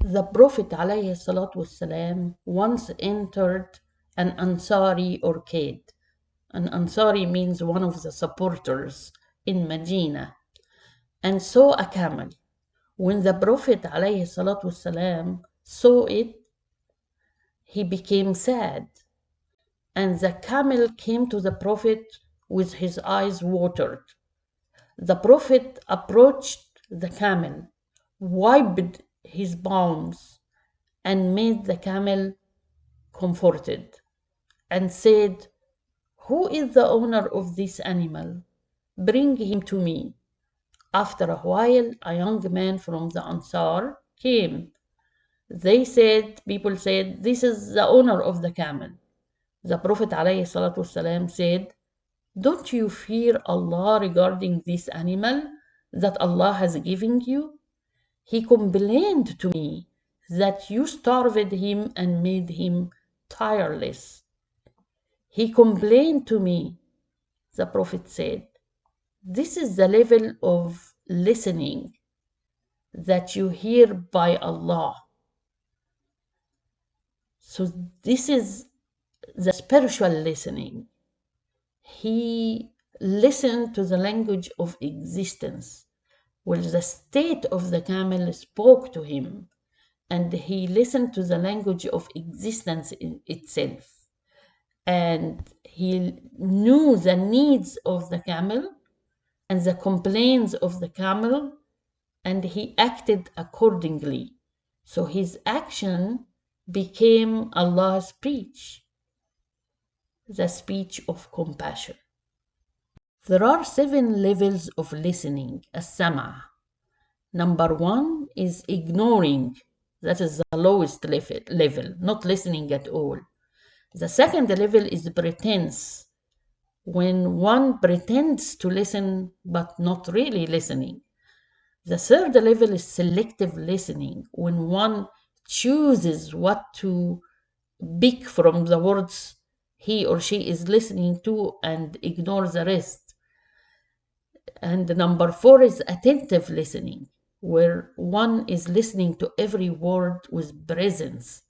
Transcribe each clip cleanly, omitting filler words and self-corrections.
The Prophet ﷺ once entered an Ansari arcade. An Ansari means one of the supporters in Medina, and saw a camel. When the Prophet ﷺ saw it, he became sad, and the camel came to the Prophet with his eyes watered. The Prophet approached the camel, wiped his palms, and made the camel comforted, and said, "Who is the owner of this animal? Bring him to me." After a while, a young man from the Ansar came. People said, "This is the owner of the camel." The Prophet ﷺ said, "Don't you fear Allah regarding this animal that Allah has given you? He complained to me that you starved him and made him tireless." He complained to me, the Prophet said. This is the level of listening that you hear by Allah. So this is the spiritual listening. He listened to the language of existence, where the state of the camel spoke to him, and he listened to the language of existence in itself. And he knew the needs of the camel and the complaints of the camel, and he acted accordingly. So his action became Allah's speech, the speech of compassion. There are 7 levels of listening, as-sama'. Number 1 is ignoring. That is the lowest level, not listening at all. The second level is pretense, when one pretends to listen but not really listening. The third level is selective listening, when one chooses what to pick from the words he or she is listening to and ignore the rest. And number 4 is attentive listening, where one is listening to every word with presence.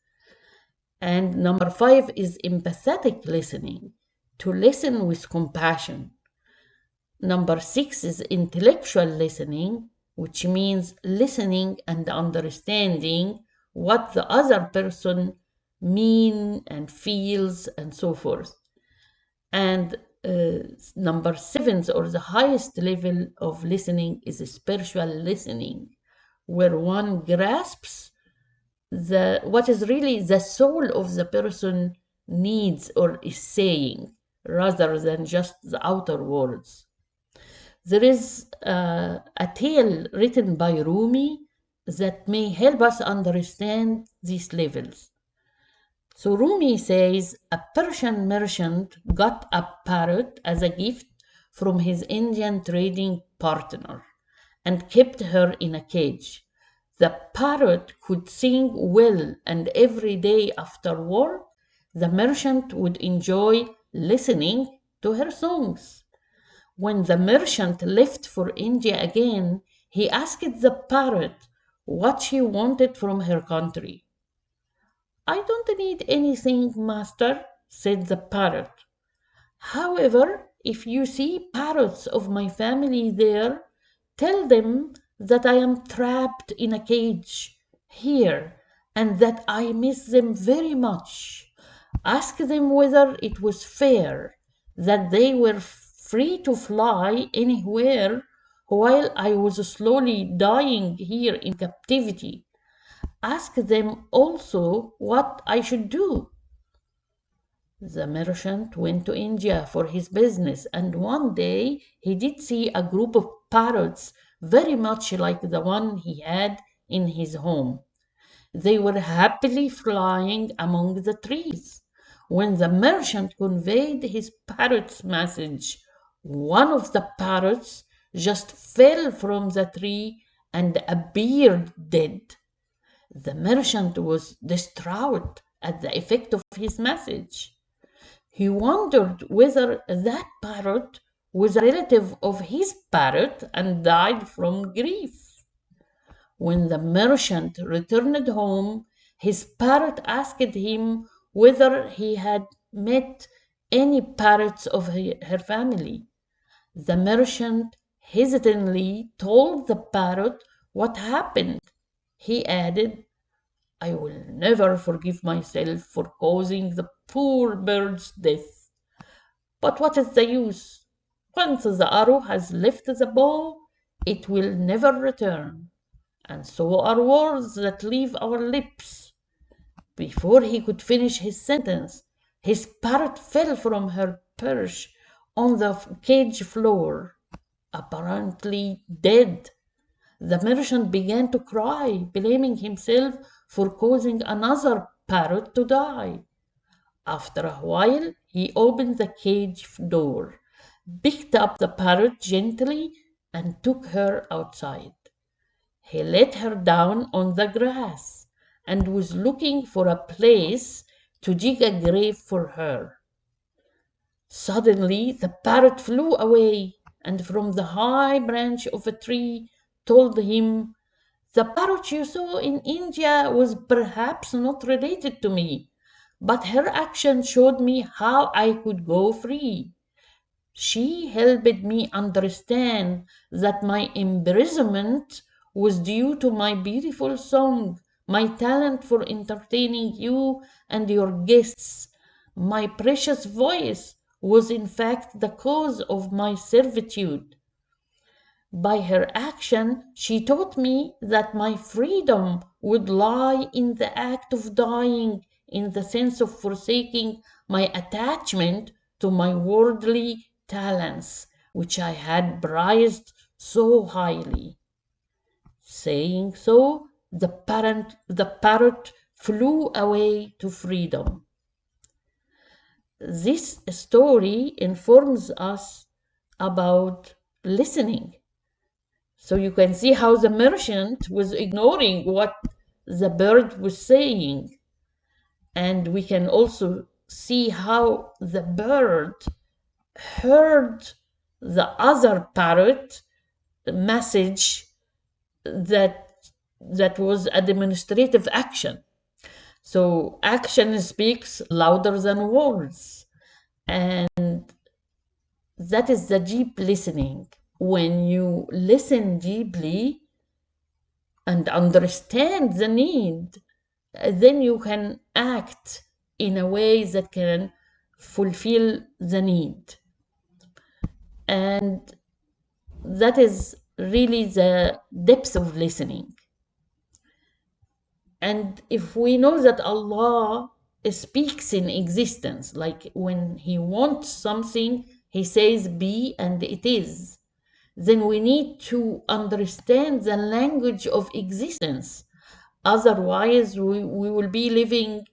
And number 5 is empathetic listening, to listen with compassion. Number 6 is intellectual listening, which means listening and understanding what the other person means and feels and so forth. And number 7, or the highest level of listening, is spiritual listening, where one grasps what is really the soul of the person needs or is saying, rather than just the outer words. There is a tale written by Rumi that may help us understand these levels. So Rumi says, a Persian merchant got a parrot as a gift from his Indian trading partner and kept her in a cage. The parrot could sing well, and every day after work, the merchant would enjoy listening to her songs. When the merchant left for India again, he asked the parrot what she wanted from her country. "I don't need anything, master," said the parrot. "However, if you see parrots of my family there, tell them that I am trapped in a cage here, and that I miss them very much. Ask them whether it was fair that they were free to fly anywhere while I was slowly dying here in captivity. Ask them also what I should do." The merchant went to India for his business, and one day he did see a group of parrots very much like the one he had in his home. They were happily flying among the trees. When the merchant conveyed his parrot's message, one of the parrots just fell from the tree and appeared dead. The merchant was distraught at the effect of his message. He wondered whether that parrot was a relative of his parrot and died from grief. When the merchant returned home, his parrot asked him whether he had met any parrots of her family. The merchant hesitantly told the parrot what happened. He added, "I will never forgive myself for causing the poor bird's death. But what is the use? Once the arrow has left the bow, it will never return. And so are words that leave our lips." Before he could finish his sentence, his parrot fell from her perch on the cage floor, apparently dead. The merchant began to cry, blaming himself for causing another parrot to die. After a while, he opened the cage door, picked up the parrot gently, and took her outside. He let her down on the grass and was looking for a place to dig a grave for her. Suddenly, the parrot flew away and from the high branch of a tree told him, "The parrot you saw in India was perhaps not related to me, but her action showed me how I could go free. She helped me understand that my imprisonment was due to my beautiful song, my talent for entertaining you and your guests. My precious voice was in fact the cause of my servitude. By her action, she taught me that my freedom would lie in the act of dying, in the sense of forsaking my attachment to my worldly talents, which I had prized so highly." Saying so, the parrot flew away to freedom. This story informs us about listening. So you can see how the merchant was ignoring what the bird was saying. And we can also see how the bird heard the other parrot message that was a demonstrative action. So action speaks louder than words. And that is the deep listening. When you listen deeply and understand the need, then you can act in a way that can fulfill the need. And that is really the depth of listening. And if we know that Allah speaks in existence, like when He wants something, He says be and it is, then we need to understand the language of existence. Otherwise, we will be living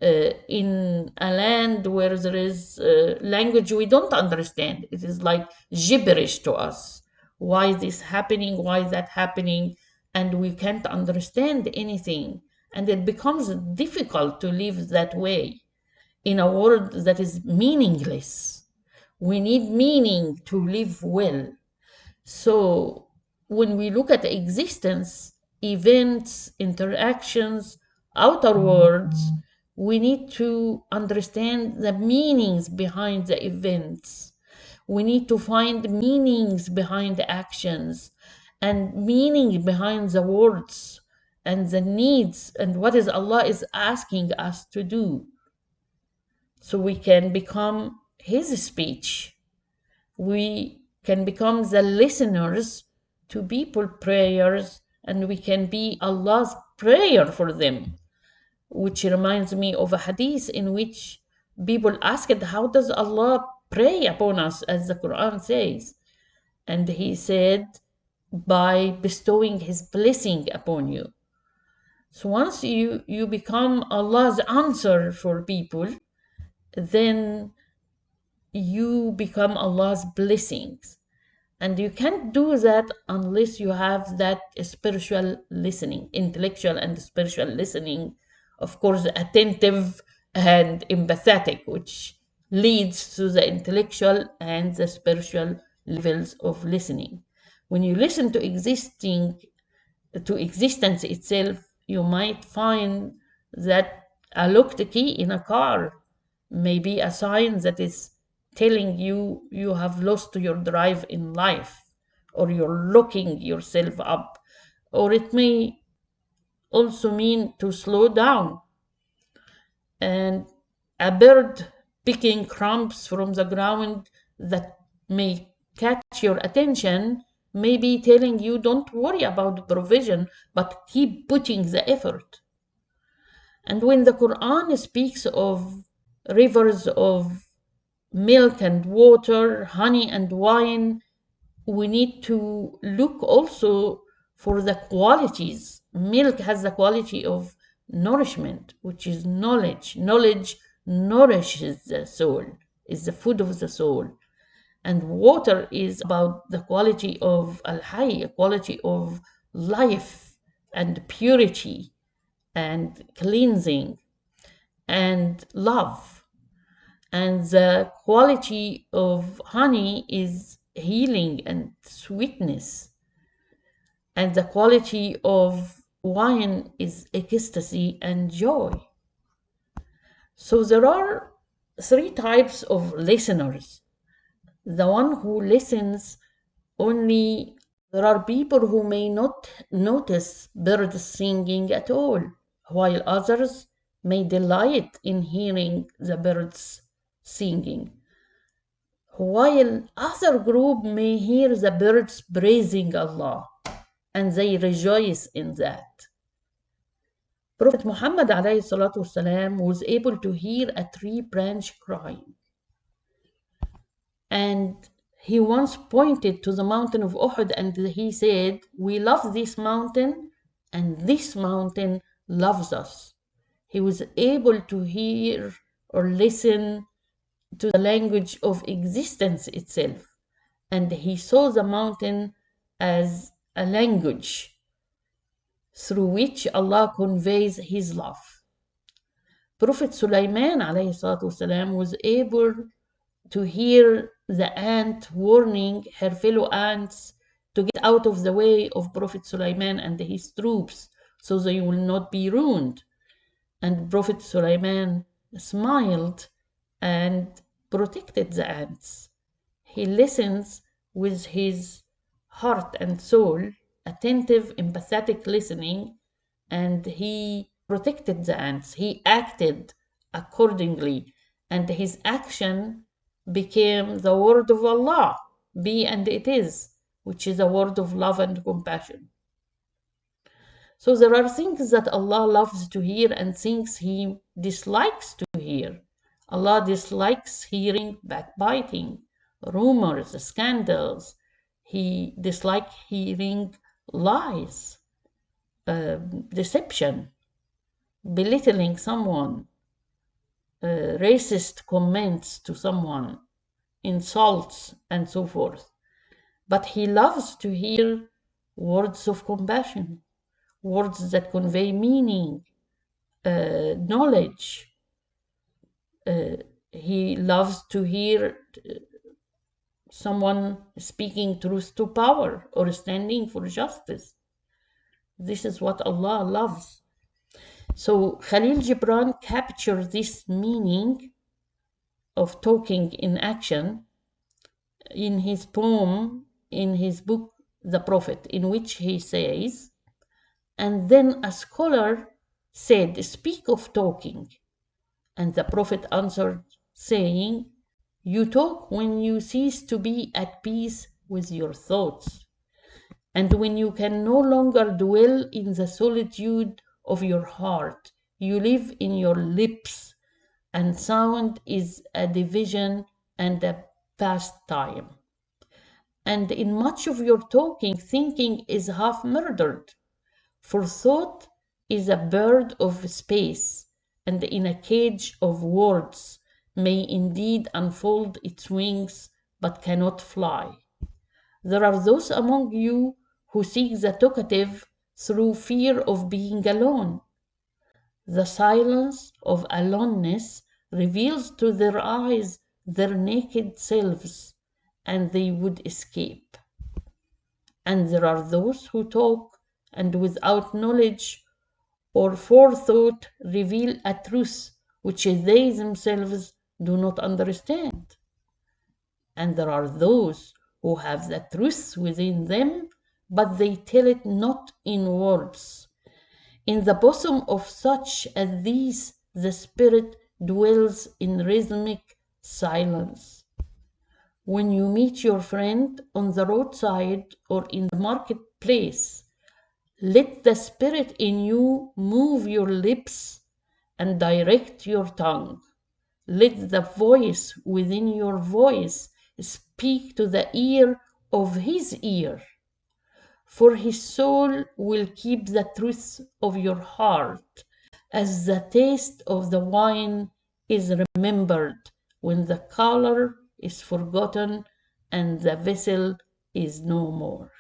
in a land where there is language we don't understand. It is like gibberish to us. Why is this happening? Why is that happening? And we can't understand anything. And it becomes difficult to live that way in a world that is meaningless. We need meaning to live well. So when we look at existence, events, interactions, outer worlds, we need to understand the meanings behind the events. We need to find meanings behind the actions and meaning behind the words and the needs and what is Allah is asking us to do, so we can become His speech. We can become the listeners to people's prayers, and we can be Allah's prayer for them, which reminds me of a hadith in which people asked, how does Allah pray upon us, as the Quran says? And He said, by bestowing His blessing upon you. So once you become Allah's answer for people, then you become Allah's blessings. And you can't do that unless you have that spiritual listening, intellectual and spiritual listening, of course, attentive and empathetic, which leads to the intellectual and the spiritual levels of listening. When you listen to existing to existence itself, you might find that a locked key in a car may be a sign that is telling you you have lost your drive in life, or you're locking yourself up, or it may also mean to slow down. And a bird picking crumbs from the ground that may catch your attention may be telling you don't worry about provision, but keep putting the effort. And when the Quran speaks of rivers of milk and water, honey and wine, we need to look also for the qualities. Milk has the quality of nourishment, which is knowledge. Knowledge nourishes the soul, is the food of the soul. And water is about the quality of al-hayy, a quality of life and purity and cleansing and love. And the quality of honey is healing and sweetness. And the quality of wine is ecstasy and joy. So there are three types of listeners. The one who listens only, there are people who may not notice birds singing at all, while others may delight in hearing the birds singing, while other group may hear the birds praising Allah and they rejoice in that. Prophet Muhammad والسلام, was able to hear a tree branch crying. And he once pointed to the mountain of Uhud and he said, "We love this mountain and this mountain loves us." He was able to hear or listen to the language of existence itself. And he saw the mountain as a language through which Allah conveys his love. Prophet Sulaiman والسلام, was able to hear the ant warning her fellow ants to get out of the way of Prophet Sulaiman and his troops so they will not be ruined. And Prophet Sulaiman smiled and protected the ants. He listens with his heart and soul, attentive, empathetic listening, and he protected the ants. He acted accordingly, and his action became the word of Allah, be and it is, which is a word of love and compassion. So there are things that Allah loves to hear and things He dislikes to hear. Allah dislikes hearing backbiting, rumors, scandals. He dislikes hearing lies, deception, belittling someone, racist comments to someone, insults, and so forth. But He loves to hear words of compassion, words that convey meaning, knowledge. He loves to hear someone speaking truth to power or standing for justice. This is what Allah loves. So Khalil Gibran captured this meaning of talking in action in his poem, in his book, The Prophet, in which he says, "And then a scholar said, 'Speak of talking.' And the Prophet answered, saying, 'You talk when you cease to be at peace with your thoughts, and when you can no longer dwell in the solitude of your heart. You live in your lips, and sound is a division and a pastime. And in much of your talking, thinking is half murdered. For thought is a bird of space, and in a cage of words may indeed unfold its wings, but cannot fly. There are those among you who seek the talkative through fear of being alone. The silence of aloneness reveals to their eyes their naked selves, and they would escape. And there are those who talk and without knowledge or forethought reveal a truth which they themselves do not understand. And there are those who have the truth within them, but they tell it not in words. In the bosom of such as these, the Spirit dwells in rhythmic silence. When you meet your friend on the roadside or in the marketplace, let the Spirit in you move your lips and direct your tongue. Let the voice within your voice speak to the ear of his ear, for his soul will keep the truth of your heart, as the taste of the wine is remembered when the color is forgotten and the vessel is no more.